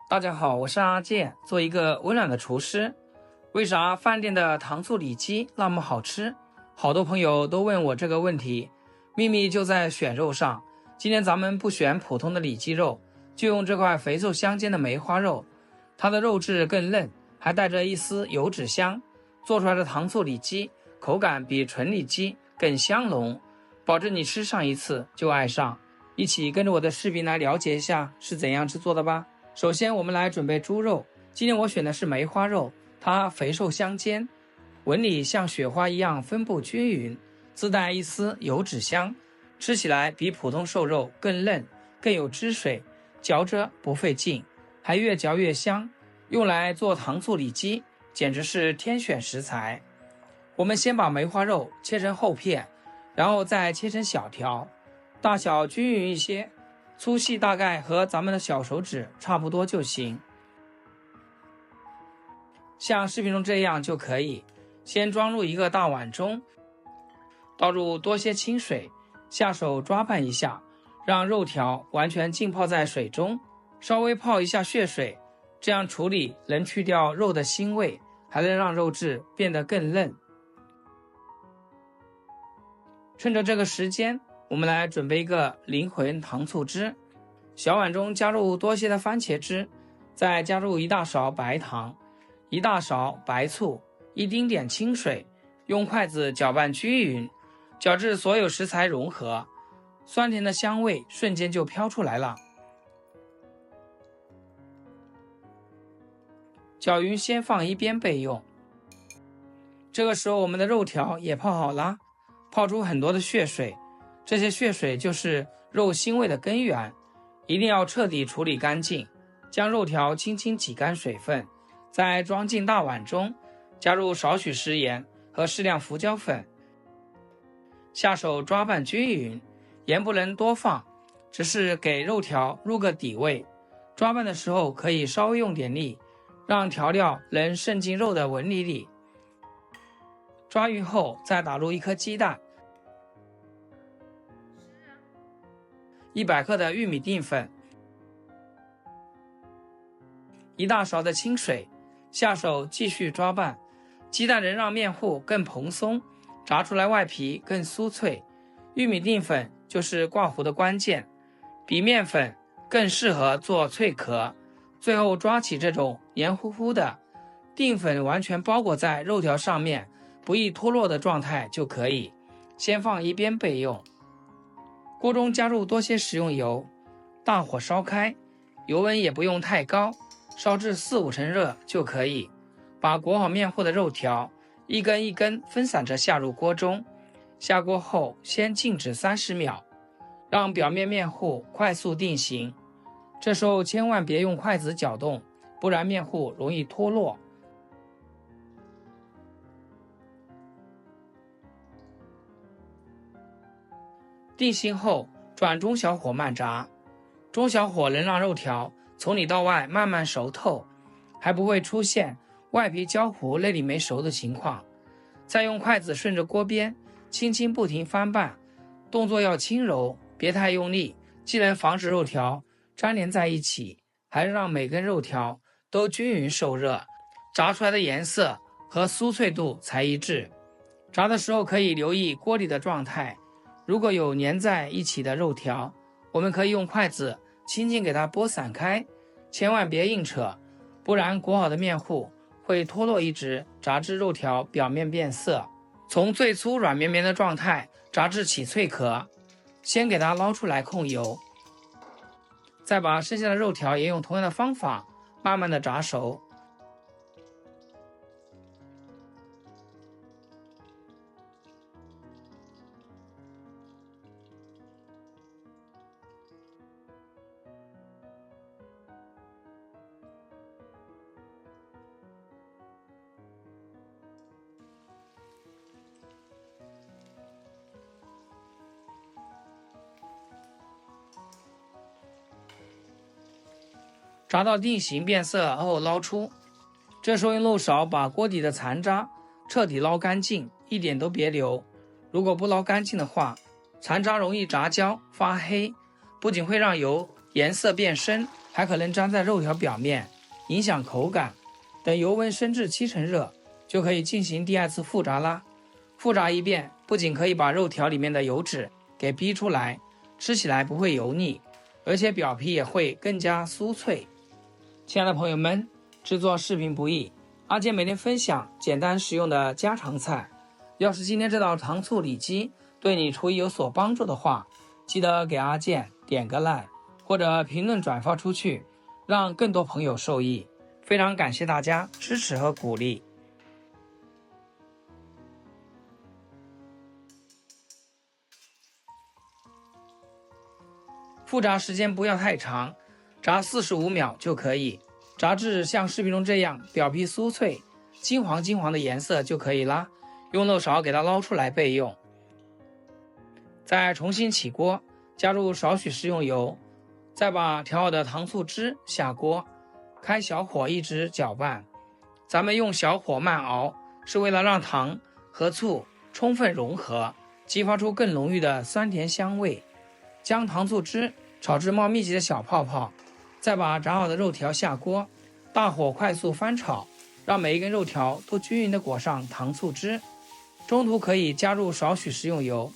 大家好，我是阿健，做一个温暖的厨师。为啥饭店的糖醋里脊那么好吃？好多朋友都问我这个问题，秘密就在选肉上。今天咱们不选普通的里脊肉，就用这块肥瘦相间的梅花肉，它的肉质更嫩，还带着一丝油脂香，做出来的糖醋里脊口感比纯里脊更香浓，保证你吃上一次就爱上。一起跟着我的视频来了解一下是怎样制作的吧。首先我们来准备猪肉，今天我选的是梅花肉，它肥瘦相间，纹理像雪花一样分布均匀，自带一丝油脂香，吃起来比普通瘦肉更嫩，更有汁水，嚼着不费劲，还越嚼越香，用来做糖醋里脊简直是天选食材。我们先把梅花肉切成厚片，然后再切成小条，大小均匀一些，粗细大概和咱们的小手指差不多就行，像视频中这样就可以。先装入一个大碗中，倒入多些清水，下手抓拌一下，让肉条完全浸泡在水中，稍微泡一下血水，这样处理能去掉肉的腥味，还能让肉质变得更嫩。趁着这个时间，我们来准备一个灵魂糖醋汁。小碗中加入多些的番茄汁，再加入1大勺白糖、1大勺白醋、一丁点清水，用筷子搅拌均匀，搅至所有食材融合，酸甜的香味瞬间就飘出来了。搅匀先放一边备用。这个时候我们的肉条也泡好了，泡出很多的血水，这些血水就是肉腥味的根源，一定要彻底处理干净。将肉条轻轻挤干水分，再装进大碗中，加入少许食盐和适量胡椒粉，下手抓拌均匀，盐不能多放，只是给肉条入个底味。抓拌的时候可以稍微用点力，让调料能渗进肉的纹理里。抓匀后再打入1颗鸡蛋，100克的玉米淀粉，1大勺的清水，下手继续抓拌。鸡蛋能让面糊更蓬松，炸出来外皮更酥脆。玉米淀粉就是挂糊的关键，比面粉更适合做脆壳。最后抓起这种黏糊糊的淀粉完全包裹在肉条上面，不易脱落的状态就可以，先放一边备用。锅中加入多些食用油，大火烧开，油温也不用太高，烧至4-5成热就可以。把裹好面糊的肉条一根一根分散着下入锅中，下锅后先静止30秒，让表面面糊快速定型。这时候千万别用筷子搅动，不然面糊容易脱落。定型后转中小火慢炸，中小火能让肉条从里到外慢慢熟透，还不会出现外皮焦糊内里没熟的情况。再用筷子顺着锅边轻轻不停翻拌，动作要轻柔，别太用力，既能防止肉条粘连在一起，还能让每根肉条都均匀受热，炸出来的颜色和酥脆度才一致。炸的时候可以留意锅里的状态，如果有粘在一起的肉条，我们可以用筷子轻轻给它拨散开，千万别硬扯，不然裹好的面糊会脱落一直，炸至肉条表面变色，从最粗软绵绵的状态炸至起脆壳。先给它捞出来控油，再把剩下的肉条也用同样的方法慢慢的炸熟。炸到定型变色后捞出，这时候用漏勺把锅底的残渣彻底捞干净，一点都别留。如果不捞干净的话，残渣容易炸焦发黑，不仅会让油颜色变深，还可能粘在肉条表面，影响口感。等油温升至70%热，就可以进行第2次复炸啦。复炸一遍，不仅可以把肉条里面的油脂给逼出来，吃起来不会油腻，而且表皮也会更加酥脆。亲爱的朋友们，制作视频不易，阿健每天分享简单实用的家常菜。要是今天这道糖醋里脊对你厨艺有所帮助的话，记得给阿健点个 like， 或者评论转发出去，让更多朋友受益。非常感谢大家支持和鼓励。复炸时间不要太长，炸45秒就可以，炸至像视频中这样表皮酥脆、金黄金黄的颜色就可以啦。用漏勺给它捞出来备用。再重新起锅，加入少许食用油，再把调好的糖醋汁下锅，开小火一直搅拌。咱们用小火慢熬，是为了让糖和醋充分融合，激发出更浓郁的酸甜香味。将糖醋汁炒至冒密集的小泡泡，再把炸好的肉条下锅，大火快速翻炒，让每一根肉条都均匀地裹上糖醋汁。中途可以加入少许食用油，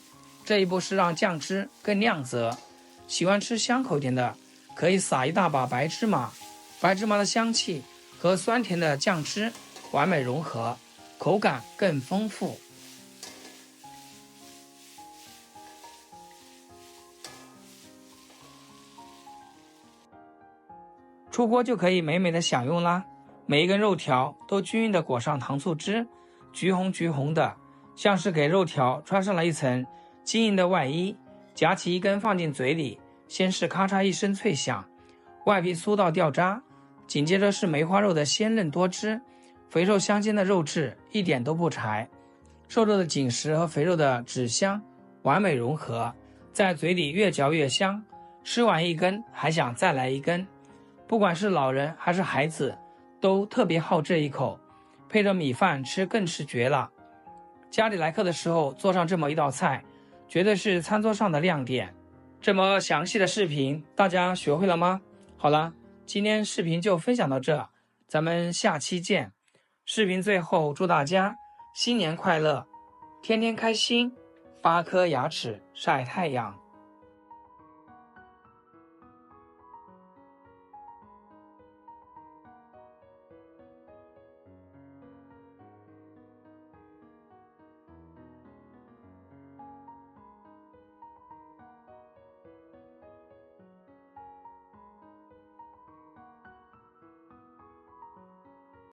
这一步是让酱汁更亮泽。喜欢吃香口一点的，可以撒一大把白芝麻，白芝麻的香气和酸甜的酱汁完美融合，口感更丰富。出锅就可以美美的享用啦！每一根肉条都均匀的裹上糖醋汁，橘红橘红的，像是给肉条穿上了一层晶莹的外衣。夹起一根放进嘴里，先是咔嚓一声脆响，外皮酥到掉渣，紧接着是梅花肉的鲜嫩多汁，肥瘦相间的肉质一点都不柴，瘦肉的紧实和肥肉的脂香完美融合，在嘴里越嚼越香，吃完一根还想再来一根。不管是老人还是孩子，都特别好这一口，配着米饭吃更是绝了。家里来客的时候做上这么一道菜，绝对是餐桌上的亮点。这么详细的视频，大家学会了吗？好了，今天视频就分享到这，咱们下期见。视频最后祝大家新年快乐，天天开心，8颗牙齿晒太阳。